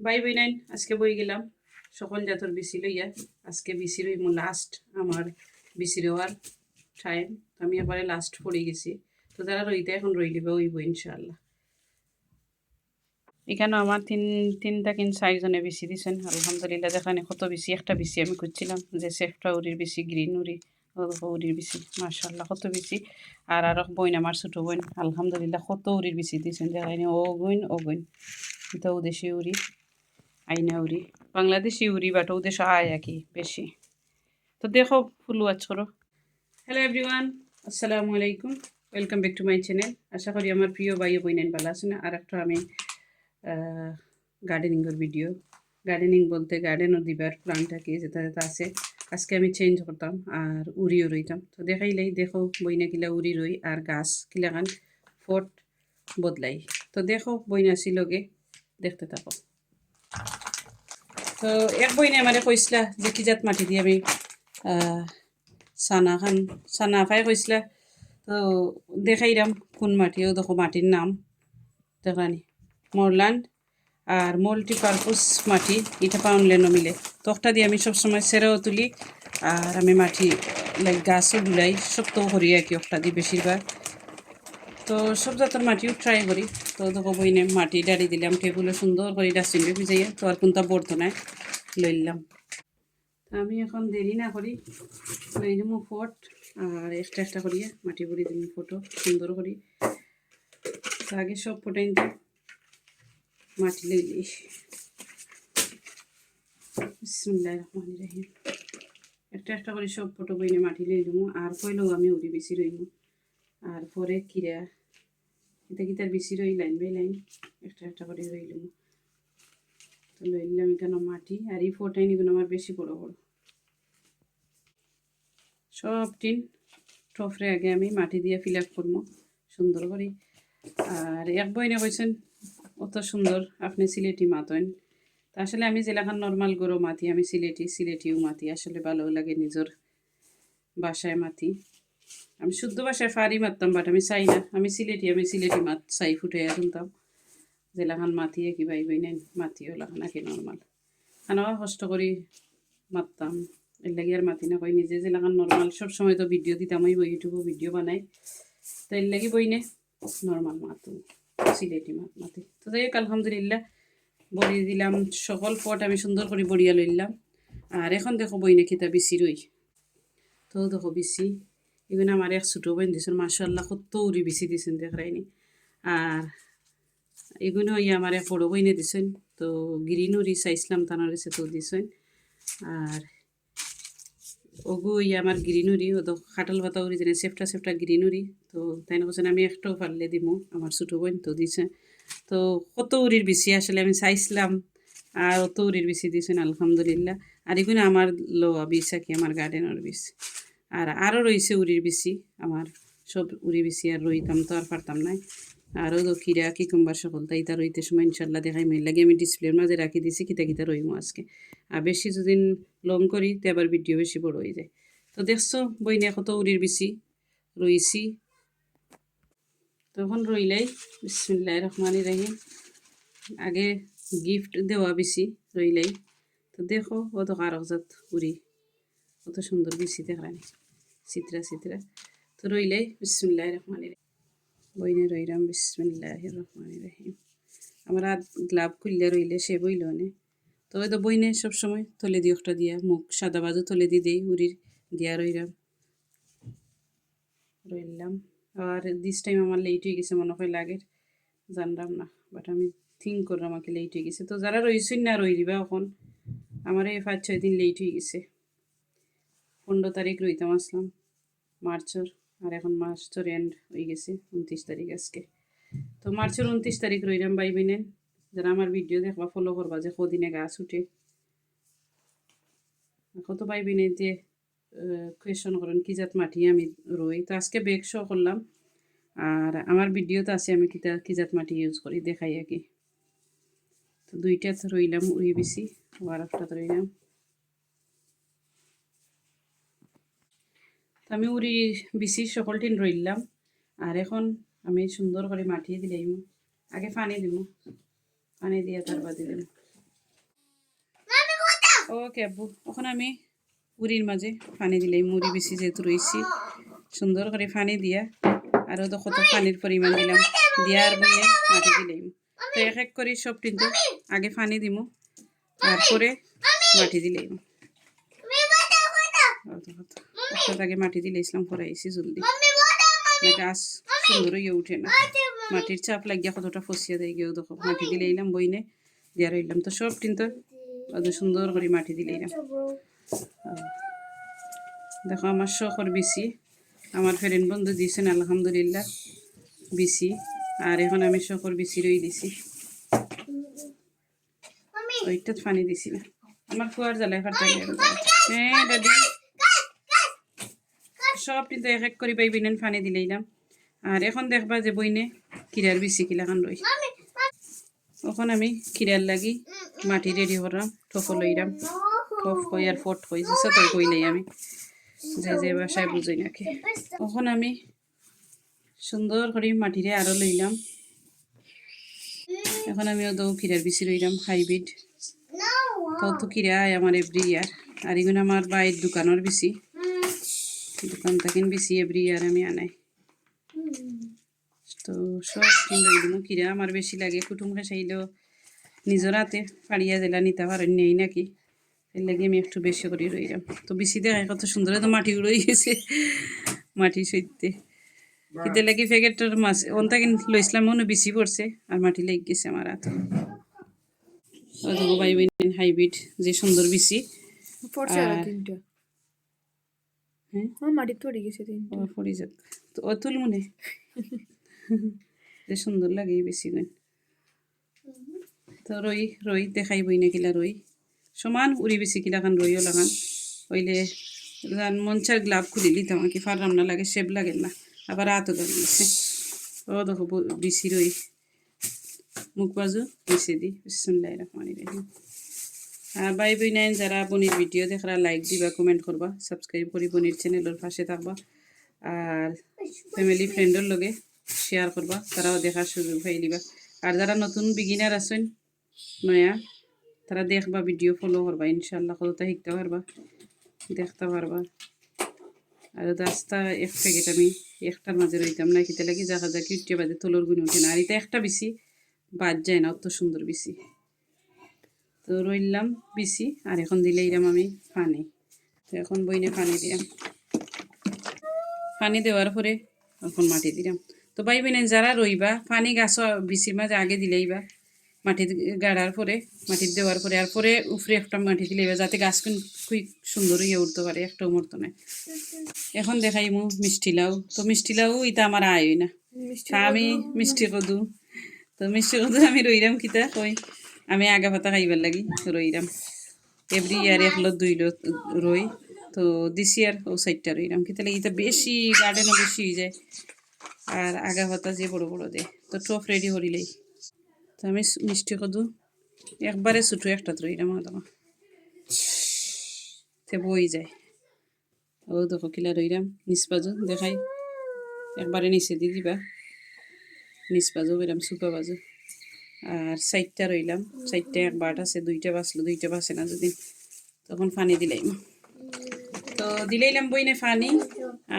By বই nine আজকে বই গেলাম সকল জাতর বিসি লইয়া। আজকে বিসি রইম লাস্ট আমার বিসি রোয়ার টাইম। আমি একবারে লাস্ট পড়ে গেছি। তো যারা রইতে এখন রই লিবে ওইব ইনশাল্লাহ। এখানে আমার তিনটা কিন চারজনে বিসি দিছেন আলহামদুলিল্লাহ। দেখানে কত বেশি একটা বিসি আমি খুঁজছিলাম যে সেফটা উড়ির বেশি গ্রিন উড়ি উড়ির বেশি মাশাল্লাহ কত বেশি। আর বইন আমার ছোটো বোন আলহামদুলিল্লাহ কত উড়ির বেশি দিয়েছেন দেখায়নি ও বইন এটা দেশি উড়ি আইনা উড়ি বাংলাদেশি উড়ি বাট ওদেশ আয় আর কি বেশি। তো দেখো ফুল ওয়াচ করো। হ্যালো এভরিওয়ান, আসসালামু আলাইকুম, welcome back to my channel. আশা করি আমার প্রিয় ভাই ও বইনেন ভালো আছেন। আর একটা আমি গার্ডেনিংয়ের ভিডিও, গার্ডেনিং বলতে গার্ডেনও দিবার প্ল্যানটা কি যেটা যেটা আছে আজকে আমি চেঞ্জ করতাম আর উড়িও রইতাম। তো দেখাইলেই দেখো বইনা কিলা উড়ি রই আর গাছ কিলাখান ফট বদলাই। তো দেখো বইনা লগে দেখতে থাকো। তো এক বইনে আমারে কইসলা যে কি জাত মাটি দিয়ে আমি সানা ফাই কইসলা। তো দেখাইলাম কোন মাটিও দেখো মাটির নাম দেখানি মোরল্যান্ড আর মাল্টিপারপাস মাটি এটা পাউনলে নমিলে। তখটা দিয়ে আমি সবসময় সেরাও তুলি আর আমি মাটি লাইক গাছও ডুলাই সব তো করি আর কি একটা দিয়ে বেশিরভাগ। তো সব জাতের মাটিও ট্রাই করি। তো দেখো বইনে মাটি ডাড়ি দিলাম টেবিলে সুন্দর করে ডাস্টবিনে ভিজাইয়া। তো আর কোনটা বর্তনায় লইলাম। আমি এখন দেরি না করি লই দিব ফট আর একটা একটা করিয়া মাটি ভরি দিব ফটো সুন্দর করি। আগে সব ফটাই দিই মাটি লইলি। বিসমিল্লাহির রহমানির রহিম। একটা একটা করে সব ফটো বইনে মাটি লই দিব আর কইলেও আমি উড়ি বেশি রইব। আর পরে কিরা এটা কি তার বেশি রই লাইন বাই লাইন একটা একটা করে রইলাম। তো লইলাম এখানে মাটি আর এই ফোটাই নিবেন আমার বেশি বড় বড় সব টিন টফরে আগে আমি মাটি দিয়ে ফিল আপ করবো সুন্দর করে। আর এক বইনে কইছেন অত সুন্দর আপনি সিলেটি মাতন। তা আসলে আমি জেলাখান নর্মাল গরো মাতি আমি সিলেটিও মাতি আসলে ভালো লাগে নিজের বাসায় মাতি। আমি শুদ্ধ বাসায় ফারি মারতাম বাট আমি চাই না আমি সিলেটি মাত চাই ফুটে শুনতাম জেলাখান মাতিয়ে কি ভাই বই নেন মাতিও লাখান আঁকি নর্মাল খানাও কষ্ট করি মারতাম। এর লাগে আর মাতি না কই নিজে জেলাখান নর্মাল সবসময় তো ভিডিও দিতাম ওই ইউটিউবে ভিডিও বানাই। তো এর লাগে বই নে নর্মাল মাতো সিলেটি মাতি। তো যাই হোক আলহামদুলিল্লাহ বড়ি দিলাম সকল পট আমি সুন্দর করে বড়িয়া লইলাম। আর এখন দেখো বই নাকি তা বেশি রই। তো দেখো বেশি এগুলো আমার এক ছোটো বোন দিয়েছেন মাশাআল্লাহ কত উড়ি বেশি দিয়েছেন দেখায়নি। আর এগুলো আমার এক বড়ো বইনে দিছেন। তো গ্রিন উড়ি চাইছিলাম তানার কাছে তো দিছেন। আর ওগু আমার গ্রিন উড়ি ও তো খাটাল পাতা উড়ি যেন সেফটা গ্রিন উড়ি। তো তাই না বলছেন আমি একটাও পারলে দিব আমার ছোটো বোন তো দিছে। তো কত উড়ির বেশি আসলে আমি চাইছিলাম আর অত উড়ির বেশি দিয়েছেন আলহামদুলিল্লাহ। আর এগুলো আমার লোয়া বিষ আর কি আমার গার্ডেনের বিষ। আর আরও রয়েছে উড়ির বেশি আমার সব উড়ি বেশি আর রইতাম তো আর পারতাম নাই। আরও তো কিরা কিকুম্বার সকল তাই তার রইতে সময় ইনশাল্লাহ দেখাই মেল লাগে আমি ডিসপ্লের মাঝে রাখি দিছি কিতা কিতা রইমো আজকে। আর বেশি যদি লং করি তো আবার ভিডিও বেশি বড় হয়ে যায়। তো দেখছো বইনে কত উড়ির বেশি রইছি। তখন রইলাই বিসমিল্লাহির রহমানির রহিম আগে গিফট দেওয়া বেশি রইলাই। তো দেখো অত কারকজাত উড়ি কত সুন্দর বেশি দেখায় চিত্রা। তো রইলাই বিসমিল্লাহির রহমানির রহিম বইনে রইলাম বিসমিল্লাহির রহমানির রহিম। আমার হাত গ্লাভ খুললে রইলে সে বইল নে। তো ওই তো বইনে সবসময় তলে দিয়ে একটা দিয়া মুখ সাদা বাজু তলে দিয়ে দেই উড়ির দিয়া রইলাম। আর দিস টাইম আমার লেট হয়ে গেছে মনে হয় লাগের জানলাম না বাট আমি থিঙ্ক করলাম আমাকে লেট হয়ে গেছে। তো যারা রইছেন না রই দিবা এখন আমার এই 5-6 দিন লেট হয়ে গেছে। 15 তারিখ রইতাম আসলাম মার্চের আর এখন মার্চের এন্ড হয়ে গেছে 29 তারিখ আজকে। তো মার্চের 29 তারিখ রইলাম বাই বিনেন যারা আমার ভিডিও দেখবা ফলো করবা যে কদিনে গাছ উঠে। কত বাই বিনে যে কোয়েশন করেন কি জাত মাটি আমি রই। তো আজকে বেগ শো করলাম আর আমার ভিডিওতে আছে আমি কি জাত মাটি ইউজ করি দেখাই আর কি। তো দুইটা রইলাম উড়ি বেশি আর একটা রইলাম। তো আমি উড়ি বেশি সকল টিন রইলাম। আর এখন আমি সুন্দর করে মাটিয়ে দিলাম আগে পানি দিব পানি দিয়ে তারপর দিলাম ওকে আব্বু ওখানে আমি উড়ির মাঝে পানি দিলাই মুড়ি বেশি যেহেতু রয়েছি সুন্দর করে পানি দিয়া আরও তো কত পানির পরিমাণ দিলাম দিয়া আর বইনে মাটি দিলাম তো এক এক করে সব কিন্তু আগে পানি দিমু তারপরে মাটি দিলাম আগে মাটি দিলে ইসলাম করাইছি জলদি গাছ সুন্দর ইয়ে উঠে না মাটির চাপ লাগিয়া কতটা ফসিয়া দেয় গিয়েও দেখো মাটি দিলে এলাম বইনে দিয়া রইলাম তো সব কিন্তু অত সুন্দর করে মাটি দিলে এলাম দেখো আমার শখর বিসি আমার ফ্রেন্ড বন্ধু দিয়েছেন আলহামদুলিল্লাহ বিসি আর এখন আমি শখর বিসি রই দিছি ওইটা পানি দিছি না আমার কুয়ার জ্বালায় ফাটাই হ্যাঁ দাদি সব কিন্তু এক এক করে পাইবি নেন পানি দিলেইলাম আর এখন দেখবা যে বইনে কিরার বিসি কিলাখান রই ওখানে আমি কিরার লাগি মাটি রেডি করলাম ঠফ লইলাম ঠফ কই আর ফট কই যে তো কইলাই আমি যে বাসায় বুঝই নাকি ওখানে আমি সুন্দর করে মাটিরে আরো লইলাম এখন আমি ওদের কিরার বিসি রইলাম হাইব্রিড কত কিরা আমার এভরি ইয়ার আর এগুলো আমার বাইরের দোকানের বিসি দোকান থাকেন বেশি এভরি ইয়ার আমি আনাই তো সব কিন্তু এগুলো কিরা আমার বেশি লাগে কুটুমকে চাইলেও নিজের হাতে ফাড়িয়া জেলা নিতে পারেন নেই নাকি এর লাগে আমি একটু বেশি করে রইলাম তো বেশি দেখায় কত সুন্দর তো মাটি উড়ে গেছে মাটি সইতে কিতে লাগি প্যাকেটটার মাছ ওনটা কিন্তু লইসলাম মনে বেশি পড়ছে আর মাটি লেগে গেছে আমার হাতে ভাই বোন হাইব্রিড যে সুন্দর বেশি তো অতুল মনে যে সুন্দর লাগে বেশি গুণ তো রই রই দেখাই বই না কিলা রই সমান উড়ি বেশি কিলা খান রইও লাগান হইলে মঞ্চার গ্লাভ খুলি লিতাম কি ফারলাম না লাগে সেব লাগে না আবার হাতও লাগিয়েছে ও দেখো বেশি রই মুখ বাজু বেশি দি বিসমিল্লাহ রহমান রহিম আর ভাই বোন যারা বনির ভিডিও দেখরা লাইক দিবা কমেন্ট করবা সাবস্ক্রাইব করি বনির চ্যানেলের পাশে থাকবা আর ফ্যামিলি ফ্রেন্ডের লগে শেয়ার করবা তারাও দেখার সুযোগ পাই দিবা আর যারা নতুন বিগিনার আছেন নয়া তারা দেখবা ভিডিও ফলো করবা ইনশাল্লাহ কতটা শিখতে পারবা দেখতে পারবা আর রাস্তা এক প্যাকেট আমি একটার মাঝে রইতাম না কিতে লাগি দেখা যায় কিউটে বাজে তোলর গুণ উঠে না আর এটা একটা বেশি বাদ যায় না অত সুন্দর বেশি তো রইলাম বেশি আর এখন দিলেইলাম আমি পানি তো এখন বইনে পানি দিলাম পানি দেওয়ার পরে এখন মাটি দিলাম তো ভাই বোন যারা রইবা পানি গাছ বেশি মাঝে আগে দিলেইবা মাটি গাড়ার পরে মাটি দেওয়ার পরে আর পরে উপরে একটা মাটি দিলেইবা যাতে গাছ খুব সুন্দর হয়ে উঠতে পারে একটাও মরতো না এখন দেখাইমু মিষ্টি লাউ তো মিষ্টি লাউ এটা আমার আয় না তা আমি মিষ্টি কদু তো মিষ্টি কদু আমি রইলাম কিতা কই আমি আগা পাতা খাইবার লাগি রইলাম এভরি ইয়ার 1 লোক 2 লোক রই তো দিস ইয়ার ও সাইডটা রইলাম কিতা লাগি এটা বেশি গার্ডেনও বেশি হয়ে যায় আর আগা পাতা যে বড় বড় দেয় তো টপ রেডি করিলেই তো আমি মিষ্টি কদু একবারে ছোটো একটা রইলাম তোমার তে বই যায় ও দেখো কিলা রইলাম নিচ বাজু দেখাই একবারে নিচে দিয়ে দিবা নিচ বাজু বেরাম সুপা বাজু আর সাইডটা রইলাম সাইডটা একবার আছে দুইটা বাঁচলো দুইটা বাঁচে না যদি তখন পানি দিলাইম তো দিলাইলাম বইনে পানি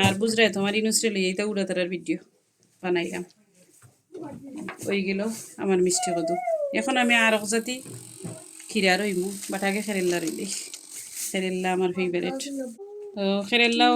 আর বুঝরাই তোমার ইনুসরে লই এইটা উড়াতারার ভিডিও বানাইলাম ওই গেল আমার মিষ্টি কদু এখন আমি আর জাতি খিরা রইমু বাট আগে খেরেল্লা রইলি খেরেল্লা আমার ফেভারিট তো খেরেল্লাও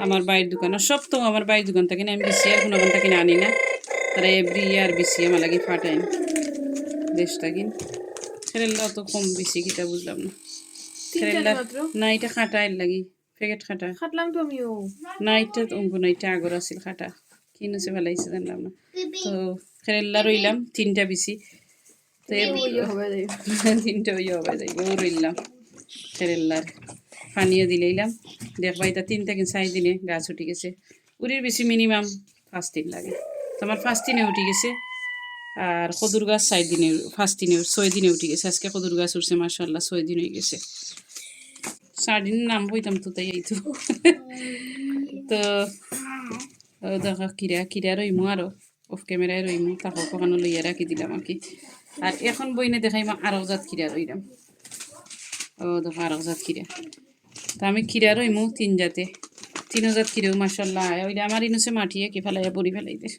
আমার বাইরের দোকান সব তো আমার বাইরের দোকান থেকে আমি বেশি আর কোনো থেকে আনি না তারা এভরি ইয়ার বেশি আমার লাগে ফাটাই দেশটা কিন খেরেল্লাও তো কম বেশি কিটা বুঝলাম না খেরেল্লা না এটা খাটাইল লাগি প্যাকেট খাটা খাটলাম তো আমিও না এটা অঙ্গ না এটা আগর আছিল খাটা কিনেছে ভালাইছে জানলাম না তো খেরেল্লা রইলাম 3টা বেশি তো তিনটা ইয়ে হবে যাইব ও রইলাম খেরেল্লার পানিও দিলাইলাম দেখবা এটা 3টা কিন্তু 4 দিনে গাছ উঠে গেছে উড়ির বেশি মিনিমাম 5 দিন লাগে তো আমার 5 দিনে উঠে গেছে আর কদুর গাছ 4 দিনে 5 দিনে 6 দিনে উঠে গেছে আজকে কদুর গাছ উঠছে মাশাআল্লাহ 6 দিন হয়ে গেছে 4 দিন নাম হইতাম তো তাই এই তো তো দেখো কিরা রইমু আরো অফ ক্যামেরায় রইমু তাকে কখনো লইয়া রাখি দিলাম আর কি আর এখন বইনে দেখাইমা আরো জাত কিরা রইলাম ও দেখো আর জাত খিরা। তো আমি খিরা রইমু 3 জাতে, 3 জাত খিরেও মাশাল্লাহ। ওইটা আমার ইনুসে মাটিয়ে কি ফেলাইয়া বড়ি ফেলাইদের,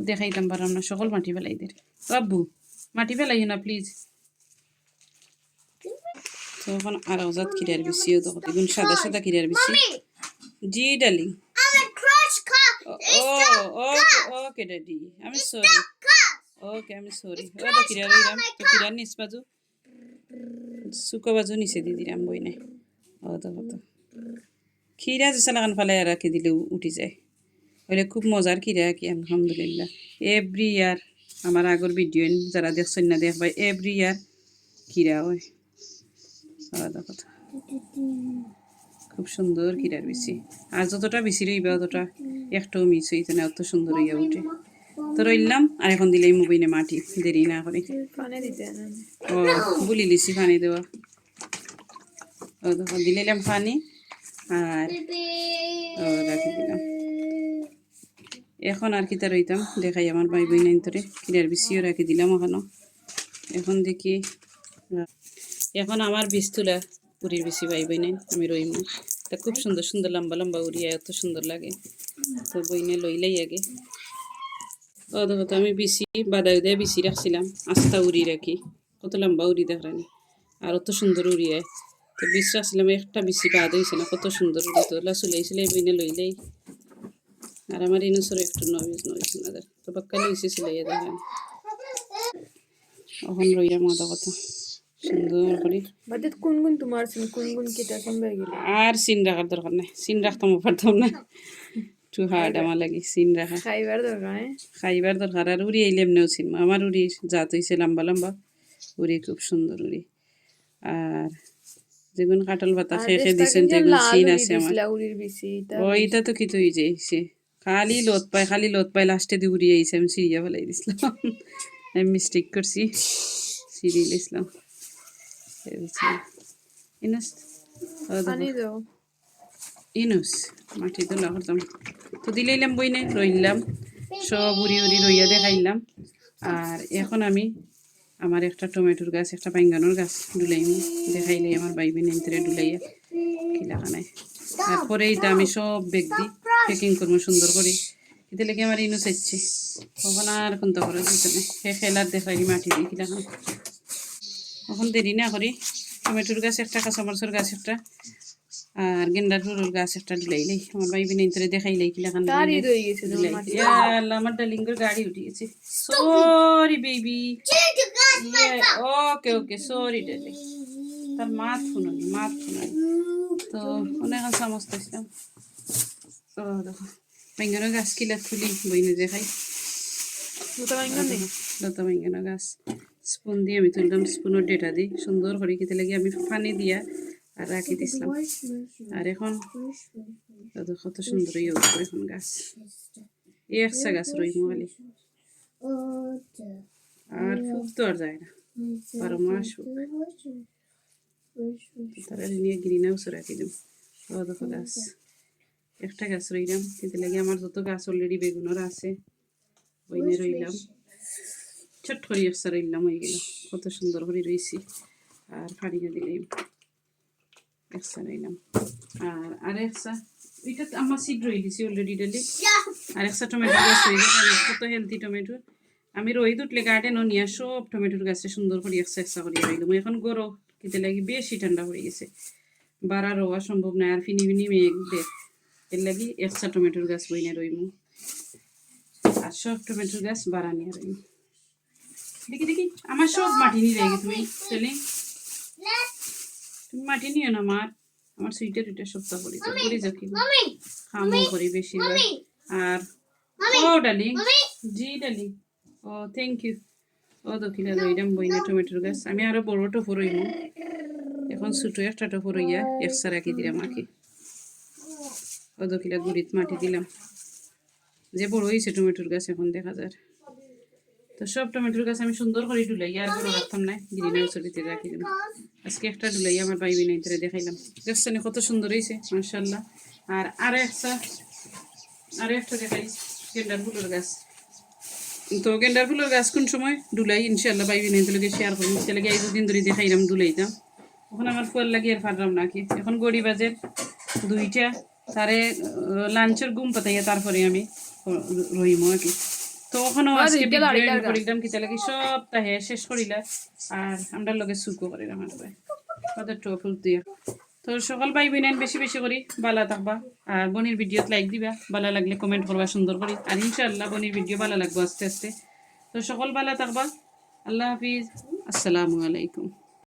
দেখাইতাম পারাম না, সকল মাটি ফেলাইদের। আব্বু মাটি ফেলাইও না প্লিজ। তো এখন আর জাত খিরার বেশিও দেখো, দেখুন সাদা সাদা খিরার বেশি। জি ডার্লিং। ও ওকে ড্যাডি, আমি সরি। ওকে আমি সরি। ও তো খিরা রইলাম, তো খিরার নিচ বাজু শুকো বাজু নিচে দিয়ে দিলাম বই নাই। ও তো কত খিরা যেসা লাগান ফালাই রাখি দিলেও উঠি যায়। ওইটা খুব মজার খিরা কি আলহামদুলিল্লাহ। এভরি ইয়ার আমার আগর ভিডিও যারা দেখছেন না দেখবা, এভরি ইয়ার খিরা হয়। আলাদা কথা, খুব সুন্দর খিরার বেশি। আর যতটা বেশি রইবে অতটা একটাও মিস হইতে না, অত সুন্দর হইয়া উঠে। তো রইলাম, আর এখন দিলেই মুবিনে মাটি, দেরি না করে। ও বুলি লিছি পানি দেওয়া। ও দেখো দিলাম পানি আর রাখি দিলাম। এখন আর কিতা রইতাম দেখাই আমার ভাই বই নাই তোরে খিরার বেশিও রাখি দিলাম এখনো। এখন দেখি, এখন আমার বীজ তুলা পুরীর বেশি ভাই বই নাই, আমি রইম। তা খুব সুন্দর সুন্দর লম্বা লম্বা উড়িয়া এত সুন্দর লাগে। তো বইনে লইলেই আগে। ও দেখো তো আমি বেশি বাদাই দিয়ে বেশি রাখছিলাম, আস্তা উড়ি রাখি, কত লম্বা উড়ি দেখানি আর অত সুন্দর উড়িয়ায়। তো বিষ রাখছিলাম, একটা বেশি বাদ হয়েছে না, কত সুন্দর উড়ি। তো চুলাইছিলে বইনে লইলেই। আর আমার ইনুসর একটু নবীজ নইছে না, তো বাক্কালি হয়েছে সিলাইয়া দেখানি। এখন রইয়া মজা কথা সুন্দর করে। কোন কোন তোমার কোন কোন কিটা সম্ভব গেল আর সিন রাখার দরকার নাই, সিন রাখতাম পারতাম না, একটু হার্ড আমার লাগে সিন রাখা। খাইবার দরকার, খাইবার দরকার। আর উড়ি আইলে এমনিও ছিল, আমার উড়ি জাত হয়েছে লম্বা লম্বা উড়ি, খুব সুন্দর উড়ি। আর যেগুন কাটল পাতা খেয়ে দিয়েছেন, যেগুন সিন আছে আমার, ওইটা তো কি তুই যাইছে খালি লোত পায়, খালি লোত পায়, লাস্টে দিয়ে উড়ি আইছে। আমি সিরিয়া ফেলাই দিছিলাম, আমি মিস্টেক করছি, সিরিয়াল ইসলাম ইনুস মাটি তো লাগতাম। তো দিলাইলাম বই নাই, রইলাম সব উড়ি উড়ি রইয়া দেখাইলাম। আর এখন আমি আমার একটা টমেটোর গাছ, একটা বাইঙ্গানোর গাছ ডুলাইম, দেখাইলে আমার বাইবি নেন্তরে ডুলাইয়া খিলাখা নাই। তারপরে এটা আমি সব বেগ দিই প্যাকিং করবো সুন্দর করে। এতে লেগে আমার ইনু চাইছে তখন আর কোনটা করে দিতে নেই, সে খেলার দেখাইনি মাটি দিয়ে খিলাখান। এখন দেরি না করি টমেটোর গাছ একটা, কাঁচামরিচের গাছ একটা, আর গেন্দার ফুলের গাছ একটা ডুলাইলেই আমার বাইবি নেন্তরে দেখাইলেই খিলাখান। আমার ডালিঙ্গর গাড়ি উঠে গেছে। সরি বেবি, ওকে ওকে সরি ডার্লিং, তার মাত শুনুনি, মাত শুনুনি। তো অনেক সমস্ত ইসলাম। ও দেখো বেঙ্গনের গাছ কিলা তুলি বইনে দেখাই, লতা বেঙ্গনের গাছ স্পুন দিয়ে আমি তুললাম, স্পুনের ডেটা দিই সুন্দর করে খেতে লাগে আমি পানি দিয়া আর রাখি দিছিলাম। আর এখন কত সুন্দর ইয়ে উঠবো এখন গাছ, এই একটা গাছ রই মোয়ালি। আর ফুক তো আর যায় না, 12 মাস ফুক। তারা নিয়ে গ্রিন হাউসে রাখি দিম। ও দেখো গাছ, একটা গাছ রইলাম কিন্তু লাগে আমার যত গাছ অলরেডি বেগুনের আছে ওইনে রইলাম, ছোট্ট করে একটা রইলাম হয়ে গেল, কত সুন্দর করে রয়েছি। আর ফাড়িয়ে দিলাম একটা রইলাম। আর আরেকটা এটা আমার সিড রয়ে দিছি অলরেডি ডেলি। আর একটা টমেটো গাছ রয়ে গেছে, কত হেলদি টমেটো। আমি রই উঠলে গার্ডেনও নিয়ে সব টমেটোর গাছে সুন্দর করে একটা করে রইলাম। এখন গরো খেতে লাগে বেশি ঠান্ডা হয়ে গেছে, বাড়া রোয়া সম্ভব নয়। আর ফিনি ফিনি মেঘ দেখ, এর লাগি একটা টমেটোর গাছ বইনে রইমু, আর সব টমেটোর গাছ বাড়া নিয়ে রইমু। দেখি দেখি আমার সব মাটি নিয়ে রেগে তুমি চলে, তুমি মাটি নিও না আমার সুইটার টুইটার সপ্তাহ করি তো করি যাও কি খামো করি বেশিরভাগ। আর ও ডার্লিং, জি ডার্লিং, ও থ্যাংক ইউ। ও দক্ষিণা রইলাম বইনে টমেটোর গাছ, আমি আরো বড় টফো রইমু। এখন ছোটো একটা টফো রইয়া একসা রাখি দিলাম আঁকি। ও দক্ষিণা গুড়িত মাটি দিলাম, যে বড় হয়েছে টমেটোর গাছ এখন দেখা যায়। তো সব টমেটোর গাছ আমি সুন্দর করে ডুলাই, আর বড় রাখতাম না, গ্রিন হাউসের ভিতরে রাখি দিলাম। আজকে একটা ডুলাই আমার বাইবি নাই ধরে দেখাইলাম, গাছটা কত সুন্দর হয়েছে মাশাআল্লাহ। আর আরো একটা দেখাই গেন্ডার ফুলের গাছ। তো গেন্ডার ফুলের গাছ কোন সময় ডুলাই ইনশাল্লাহ বাইবি নাই ধরে শেয়ার করবো, তাহলে এই দুদিন ধরে দেখাইলাম ডুলাইতাম। এখন আমার ফুয়ার লাগি আর পারলাম না কি এখন গড়ি বাজের 2টা তারে লাঞ্চের ঘুম পাতাইয়া তারপরে আমি রইমো আর কি তো ওখানেও আজকে ভিডিও করিলাম কিতা লাগি সপ্তাহে শেষ করিলা আর আমরা লগে সুকো করিলাম আর তাদের টফুল দিয়া তো সকল ভাই বোনেন বেশি বেশি করি ভালো থাকবা আর বনির ভিডিওত লাইক দিবা ভালো লাগলে কমেন্ট করবা সুন্দর করে আর ইনশাআল্লাহ বনির ভিডিও ভালো লাগবে আস্তে আস্তে তো সকল ভালো থাকবা আল্লাহ হাফিজ আসসালামু আলাইকুম